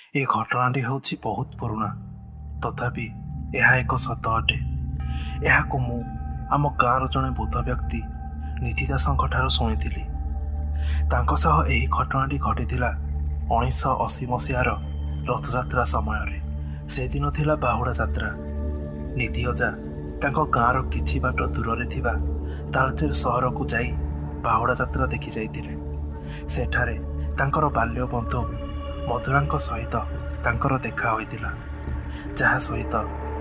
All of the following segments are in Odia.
ଏ ଘଟଣାଟି ହେଉଛି ବହୁତ ପୁରୁଣା, ତଥାପି ଏହା ଏକ ସତ ଅଟେ। ଏହାକୁ ମୁଁ ଆମ ଗାଁର ଜଣେ ବୃଦ୍ଧ ବ୍ୟକ୍ତି ନିଧି ଦାସଙ୍କଠାରୁ ଶୁଣିଥିଲି। ତାଙ୍କ ସହ ଏହି ଘଟଣାଟି ଘଟିଥିଲା 1980 ମସିହାର ରଥଯାତ୍ରା ସମୟରେ। ସେଦିନ ଥିଲା ବାହୁଡ଼ା ଯାତ୍ରା। ନିଧି ଅଜା ତାଙ୍କ ଗାଁର କିଛି ବାଟ ଦୂରରେ ଥିବା ତାଳଚେର ସହରକୁ ଯାଇ ବାହୁଡ଼ା ଯାତ୍ରା ଦେଖି ଯାଇଥିଲେ। ସେଠାରେ ତାଙ୍କର ବାଲ୍ୟ ବନ୍ଧୁ ମଧୁରାଙ୍କ ସହିତ ତାଙ୍କର ଦେଖା ହୋଇଥିଲା, ଯାହା ସହିତ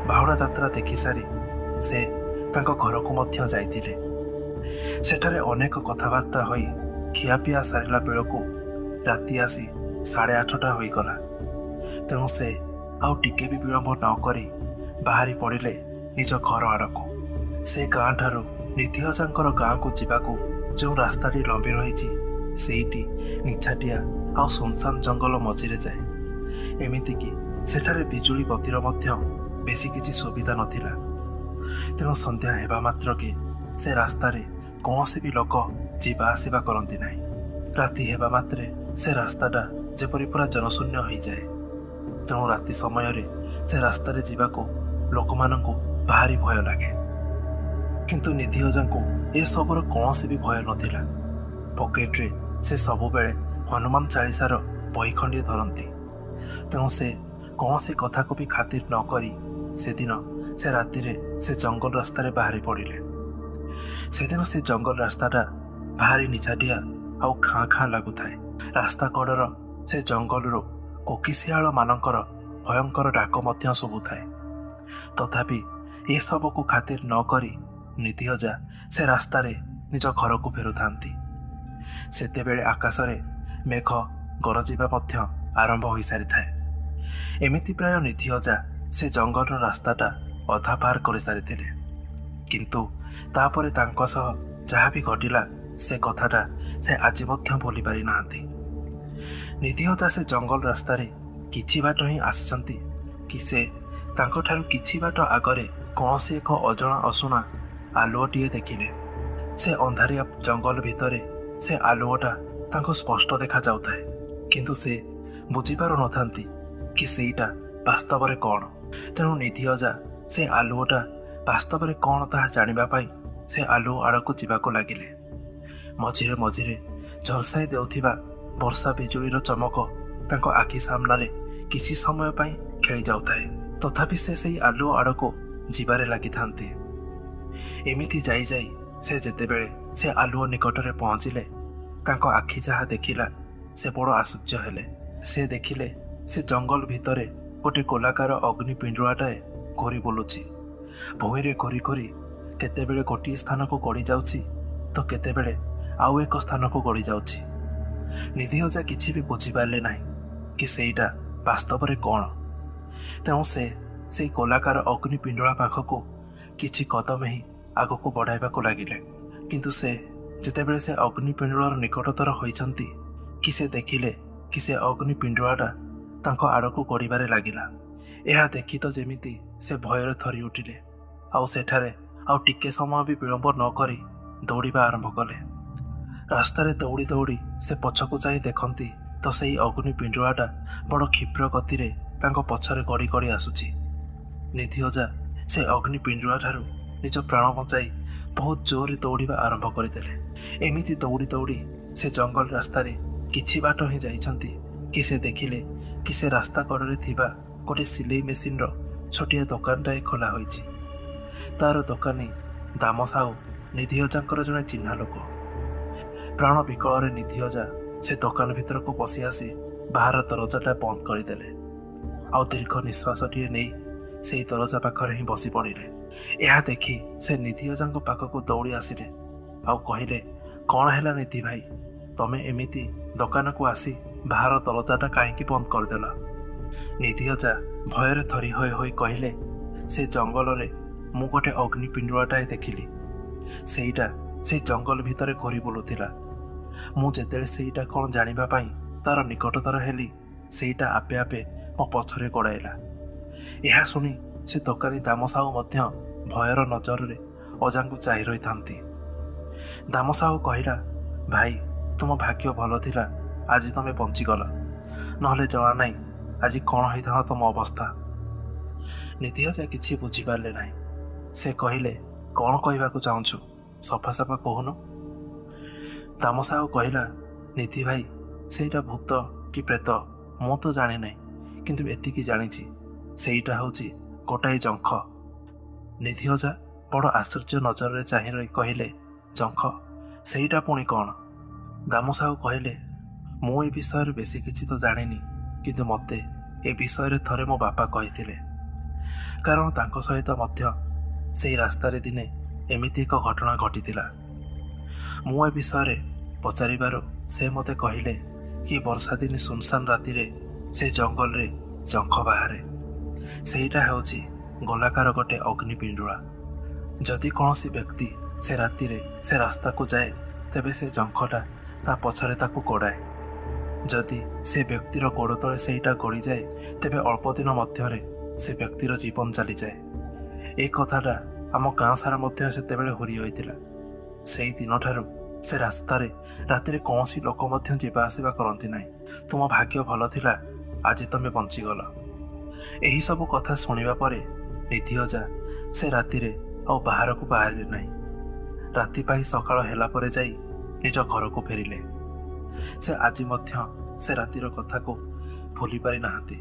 ବାହୁଡ଼ା ଯାତ୍ରା ଦେଖିସାରି ସେ ତାଙ୍କ ଘରକୁ ମଧ୍ୟ ଯାଇଥିଲେ। ସେଠାରେ ଅନେକ କଥାବାର୍ତ୍ତା ହୋଇ ଖିଆପିଆ ସାରିଲା ବେଳକୁ ରାତି ଆସି 8:30 ହୋଇଗଲା। ତେଣୁ ସେ ଆଉ ଟିକେ ବି ବିଳମ୍ବ ନ କରି ବାହାରି ପଡ଼ିଲେ ନିଜ ଘର ଆଡ଼କୁ। ସେ ଗାଁଠାରୁ ନିଧି ଅଜାଙ୍କର ଗାଁକୁ ଯିବାକୁ ଯେଉଁ ରାସ୍ତାଟି ଲମ୍ବି ରହିଛି, ସେଇଟି ନିଛାଟିଆ ଆଉ ସୁନସାନ ଜଙ୍ଗଲ ମଝିରେ ଯାଏ। ଏମିତିକି ସେଠାରେ ବିଜୁଳି ବତିର ମଧ୍ୟ ବେଶୀ କିଛି ସୁବିଧା ନଥିଲା। ତେଣୁ ସନ୍ଧ୍ୟା ହେବା ମାତ୍ରକେ ସେ ରାସ୍ତାରେ କୌଣସି ବି ଲୋକ ଯିବା ଆସିବା କରନ୍ତି ନାହିଁ। ରାତି ହେବା ମାତ୍ରେ ସେ ରାସ୍ତାଟା ଯେପରି ପୁରା ଜନଶୂନ୍ୟ ହୋଇଯାଏ। ତେଣୁ ରାତି ସମୟରେ ସେ ରାସ୍ତାରେ ଯିବାକୁ ଲୋକମାନଙ୍କୁ ଭାରି ଭୟ ଲାଗେ। କିନ୍ତୁ ନିଧି ଅଜାଙ୍କୁ ଏସବୁର କୌଣସି ବି ଭୟ ନଥିଲା। ପକେଟରେ ସେ ସବୁବେଳେ ହନୁମାନ ଚାଳିଶାର ବହି ଖଣ୍ଡିଏ ଧରନ୍ତି। ତେଣୁ ସେ କୌଣସି କଥାକୁ ବି ଖାତିର ନ କରି ସେଦିନ ସେ ରାତିରେ ସେ ଜଙ୍ଗଲ ରାସ୍ତାରେ ବାହାରି ପଡ଼ିଲେ। ସେଦିନ ସେ ଜଙ୍ଗଲ ରାସ୍ତାଟା ଭାରି ନିଛାଟିଆ ଆଉ ଖାଁ ଖାଁ ଲାଗୁଥାଏ। ରାସ୍ତା କଡ଼ର ସେ ଜଙ୍ଗଲରୁ କୋକିଶିଆଳ ମାନଙ୍କର ଭୟଙ୍କର ଡାକ ମଧ୍ୟ ଶୁଭୁଥାଏ। ତଥାପି ଏସବୁକୁ ଖାତିର ନ କରି ନିଧି ଅଜା ସେ ରାସ୍ତାରେ ନିଜ ଘରକୁ ଫେରୁଥାନ୍ତି। ସେତେବେଳେ ଆକାଶରେ ମେଘ ଗରଜିବା ମଧ୍ୟ ଆରମ୍ଭ ହୋଇସାରିଥାଏ। ଏମିତି ପ୍ରାୟ ନିଧି ଅଜା ସେ ଜଙ୍ଗଲର ରାସ୍ତାଟା ଅଧା ପାର କରିସାରିଥିଲେ। କିନ୍ତୁ ତାପରେ ତାଙ୍କ ସହ ଯାହା ବି ଘଟିଲା ସେ କଥାଟା ସେ ଆଜି ମଧ୍ୟ ଭୁଲି ପାରିନାହାନ୍ତି। ନିଧି ଅଜା ସେ ଜଙ୍ଗଲ ରାସ୍ତାରେ କିଛି ବାଟ ହିଁ ଆସିଛନ୍ତି କି ସେ ତାଙ୍କଠାରୁ କିଛି ବାଟ ଆଗରେ କୌଣସି ଏକ ଅଜଣା ଅଶୁଣା ଆଲୁଅଟିଏ ଦେଖିଲେ। ସେ ଅନ୍ଧାରିଆ ଜଙ୍ଗଲ ଭିତରେ ସେ ଆଲୁଅଟା ତାଙ୍କୁ ସ୍ପଷ୍ଟ ଦେଖାଯାଉଥାଏ, କିନ୍ତୁ ସେ ବୁଝିପାରୁନଥାନ୍ତି କି ସେଇଟା ବାସ୍ତବରେ କ'ଣ। ତେଣୁ ନିଧି ଅଜା ସେ ଆଲୁଅଟା ବାସ୍ତବରେ କ'ଣ ତାହା ଜାଣିବା ପାଇଁ ସେ ଆଲୁଅ ଆଡ଼କୁ ଯିବାକୁ ଲାଗିଲେ। ମଝିରେ ମଝିରେ ଝଲସାଇ ଦେଉଥିବା ବର୍ଷା ବିଜୁଳିର ଚମକ ତାଙ୍କ ଆଖି ସାମ୍ନାରେ କିଛି ସମୟ ପାଇଁ ଖେଳି ଯାଉଥାଏ। ତଥାପି ସେ ସେଇ ଆଲୁଅ ଆଡ଼କୁ ଯିବାରେ ଲାଗିଥାନ୍ତି। ଏମିତି ଯାଇ ଯାଇ ସେ ଯେତେବେଳେ ସେ ଆଲୁଅ ନିକଟରେ ପହଞ୍ଚିଲେ, ତାଙ୍କ ଆଖି ଯାହା ଦେଖିଲା ସେ ବଡ଼ ଆଶ୍ଚର୍ଯ୍ୟ ହେଲେ। ସେ ଦେଖିଲେ ସେ ଜଙ୍ଗଲ ଭିତରେ ଗୋଟେ ଗୋଲାକାର ଅଗ୍ନି ପିଣ୍ଡୁଳାଟାଏ ଘୁରି ବୁଲୁଛି। ଭୂଇଁରେ ଘୁରି ଘୁରି କେତେବେଳେ ଗୋଟିଏ ସ୍ଥାନକୁ ଗଡ଼ି ଯାଉଛି ତ କେତେବେଳେ ଆଉ ଏକ ସ୍ଥାନକୁ ଗଡ଼ି ଯାଉଛି। ନିଧି ଅଜା କିଛି ବି ବୁଝିପାରିଲେ ନାହିଁ କି ସେଇଟା ବାସ୍ତବରେ କ'ଣ। ତେଣୁ ସେ ସେଇ ଗୋଲାକାର ଅଗ୍ନି ପିଣ୍ଡୁଳା ପାଖକୁ କିଛି କଦମ ହିଁ ଆଗକୁ ବଢ଼ାଇବାକୁ ଲାଗିଲେ। କିନ୍ତୁ ସେ ଯେତେବେଳେ ସେ ଅଗ୍ନି ପିଣ୍ଡୁଳାର ନିକଟତର ହୋଇଛନ୍ତି କି ସେ ଦେଖିଲେ କି ସେ ଅଗ୍ନି ପିଣ୍ଡୁଳାଟା ତାଙ୍କ ଆଡ଼କୁ ଗଡ଼ିବାରେ ଲାଗିଲା। ଏହା ଦେଖି ତ ଯେମିତି ସେ ଭୟରେ ଥରି ଉଠିଲେ, ଆଉ ସେଠାରେ ଆଉ ଟିକେ ସମୟ ବି ବିଳମ୍ବ ନ କରି ଦୌଡ଼ିବା ଆରମ୍ଭ କଲେ। ରାସ୍ତାରେ ଦୌଡ଼ି ଦୌଡ଼ି ସେ ପଛକୁ ଯାଇ ଦେଖନ୍ତି ତ ସେଇ ଅଗ୍ନି ପିଣ୍ଡୁଳାଟା ବଡ଼ କ୍ଷିପ୍ର ଗତିରେ ତାଙ୍କ ପଛରେ ଗଡ଼ି ଗଡ଼ି ଆସୁଛି। ନିଧି ଅଜା ସେ ଅଗ୍ନି ପିଣ୍ଡୁଳାଠାରୁ ନିଜ ପ୍ରାଣ ବଞ୍ଚାଇ ବହୁତ ଜୋରରେ ଦୌଡ଼ିବା ଆରମ୍ଭ କରିଦେଲେ। ଏମିତି ଦୌଡ଼ି ଦୌଡ଼ି ସେ ଜଙ୍ଗଲ ରାସ୍ତାରେ କିଛି ବାଟ ହିଁ ଯାଇଛନ୍ତି କି ସେ ଦେଖିଲେ କି ସେ ରାସ୍ତା କଡ଼ରେ ଥିବା ଗୋଟେ ସିଲେଇ ମେସିନ୍ର ଛୋଟିଆ ଦୋକାନଟାଏ ଖୋଲା ହୋଇଛି। ତାର ଦୋକାନୀ ଦାମ ସାହୁ ନିଧି ଅଜାଙ୍କର ଜଣେ ଚିହ୍ନା ଲୋକ। ପ୍ରାଣ ବିକଳରେ ନିଧି ଅଜା ସେ ଦୋକାନ ଭିତରକୁ ପଶି ଆସି ବାହାର ଦରଜାଟା ବନ୍ଦ କରିଦେଲେ, ଆଉ ଦୀର୍ଘ ନିଶ୍ୱାସଟିଏ ନେଇ ସେଇ ଦରଜା ପାଖରେ ହିଁ ବସି ପଡ଼ିଲେ। ଏହା ଦେଖି ସେ ନିଧି ଅଜାଙ୍କ ପାଖକୁ ଦୌଡ଼ି ଆସିଲେ ଆଉ କହିଲେ, କ'ଣ ହେଲା ନିଧି ଭାଇ, ତମେ ଏମିତି ଦୋକାନକୁ ଆସି ବାହାର ଦରଜାଟା କାହିଁକି ବନ୍ଦ କରିଦେଲ? ନିଧି ଅଜା ଭୟରେ ଥରି ହୋଇ ହୋଇ କହିଲେ, ସେ ଜଙ୍ଗଲରେ ମୁଁ ଗୋଟେ ଅଗ୍ନି ପିଣ୍ଡୁଳାଟାଏ ଦେଖିଲି। ସେଇଟା ସେଇ ଜଙ୍ଗଲ ଭିତରେ ଘୁରି ବୁଲୁଥିଲା। ମୁଁ ଯେତେବେଳେ ସେଇଟା କ'ଣ ଜାଣିବା ପାଇଁ ତାର ନିକଟତର ହେଲି, ସେଇଟା ଆପେ ଆପେ ମୋ ପଛରେ ଗୋଡ଼ାଇଲା। ଏହା ଶୁଣି ସେ ଦୋକାନୀ ଦାମ ସାହୁ ମଧ୍ୟ ଭୟର ନଜରରେ ଅଜାଙ୍କୁ ଚାହିଁ ରହିଥାନ୍ତି। ଦାମ ସାହୁ କହିଲା, ଭାଇ ତୁମ ଭାଗ୍ୟ ଭଲ ଥିଲା, ଆଜି ତମେ ବଞ୍ଚିଗଲ, ନହେଲେ ଜଣା ନାହିଁ ଆଜି କ'ଣ ହେଇଥାନ୍ତା ତମ ଅବସ୍ଥା। ନିଧି ଅଜା କିଛି ବୁଝିପାରିଲେ ନାହିଁ। ସେ କହିଲେ, କ'ଣ କହିବାକୁ ଚାହୁଁଛୁ, ସଫା ସଫା କହୁନୁ। ଦାମ ସାହୁ କହିଲା, ନିଧି ଭାଇ, ସେଇଟା ଭୂତ କି ପ୍ରେତ ମୁଁ ତ ଜାଣିନାହିଁ, କିନ୍ତୁ ଏତିକି ଜାଣିଛି ସେଇଟା ହେଉଛି ଗୋଟାଏ ଜଙ୍ଖ। ନିଧି ଅଜା ବଡ଼ ଆଶ୍ଚର୍ଯ୍ୟ ନଜରରେ ଚାହିଁ ରହି କହିଲେ, ଜଙ୍ଖ, ସେଇଟା ପୁଣି କ'ଣ? ଦାମ ସାହୁ କହିଲେ, ମୁଁ ଏ ବିଷୟରେ ବେଶୀ କିଛି ତ ଜାଣିନି, କିନ୍ତୁ ମୋତେ ଏ ବିଷୟରେ ଥରେ ମୋ ବାପା କହିଥିଲେ। କାରଣ ତାଙ୍କ ସହିତ ମଧ୍ୟ ସେଇ ରାସ୍ତାରେ ଦିନେ ଏମିତି ଏକ ଘଟଣା ଘଟିଥିଲା। ମୁଁ ଏ ବିଷୟରେ ପଚାରିବାରୁ ସେ ମୋତେ କହିଲେ କି ବର୍ଷା ଦିନେ ସୁନସାନ ରାତିରେ ସେ ଜଙ୍ଗଲରେ ଜଙ୍ଖ ବାହାରେ। ସେଇଟା ହେଉଛି ଗୋଲାକାର ଗୋଟେ ଅଗ୍ନି ପିଣ୍ଡୁଳା। ଯଦି କୌଣସି ବ୍ୟକ୍ତି ସେ ରାତିରେ ସେ ରାସ୍ତାକୁ ଯାଏ, ତେବେ ସେ ଜଙ୍ଖଟା ତା ପଛରେ ତାକୁ ଗୋଡ଼ାଏ। ଯଦି ସେ ବ୍ୟକ୍ତିର ଗୋଡ଼ ତଳେ ସେଇଟା ଗଡ଼ିଯାଏ, ତେବେ ଅଳ୍ପ ଦିନ ମଧ୍ୟରେ ସେ ବ୍ୟକ୍ତିର ଜୀବନ ଚାଲିଯାଏ। ଏ କଥାଟା ଆମ ଗାଁ ସାରା ମଧ୍ୟ ସେତେବେଳେ ହୁରି ହୋଇଥିଲା। ସେଇ ଦିନଠାରୁ ସେ ରାସ୍ତାରେ ରାତିରେ କୌଣସି ଲୋକ ମଧ୍ୟ ଯିବା ଆସିବା କରନ୍ତି ନାହିଁ। ତୁମ ଭାଗ୍ୟ ଭଲ ଥିଲା, ଆଜି ତମେ ବଞ୍ଚିଗଲ। ଏହି ସବୁ କଥା ଶୁଣିବା ପରେ ନିଧି ଅଜା ସେ ରାତିରେ ଆଉ ବାହାରକୁ ବାହାରିଲେ ନାହିଁ। ରାତି ପାଇଁ ସକାଳ ହେଲା ପରେ ଯାଇ ନିଜ ଘରକୁ ଫେରିଲେ। ସେ ଆଜି ମଧ୍ୟ ସେ ରାତିର କଥାକୁ ଭୁଲି ପାରି ନାହାନ୍ତି।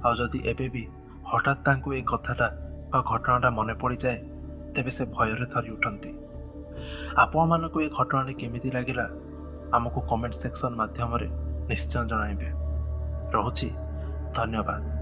ଆଉ ଯଦି ଏବେ ବି ହଠାତ୍ ତାଙ୍କୁ ଏ କଥାଟା ବା ଘଟଣାଟା ମନେ ପଡ଼ିଯାଏ, ତେବେ ସେ ଭୟରେ ଥରି ଉଠନ୍ତି। ଆପଣମାନଙ୍କୁ ଏ ଘଟଣାଟି କେମିତି ଲାଗିଲା ଆମକୁ କମେଣ୍ଟ ସେକ୍ସନ ମାଧ୍ୟମରେ ନିଶ୍ଚୟ ଜଣାଇବେ। ରହୁଛି, ଧନ୍ୟବାଦ।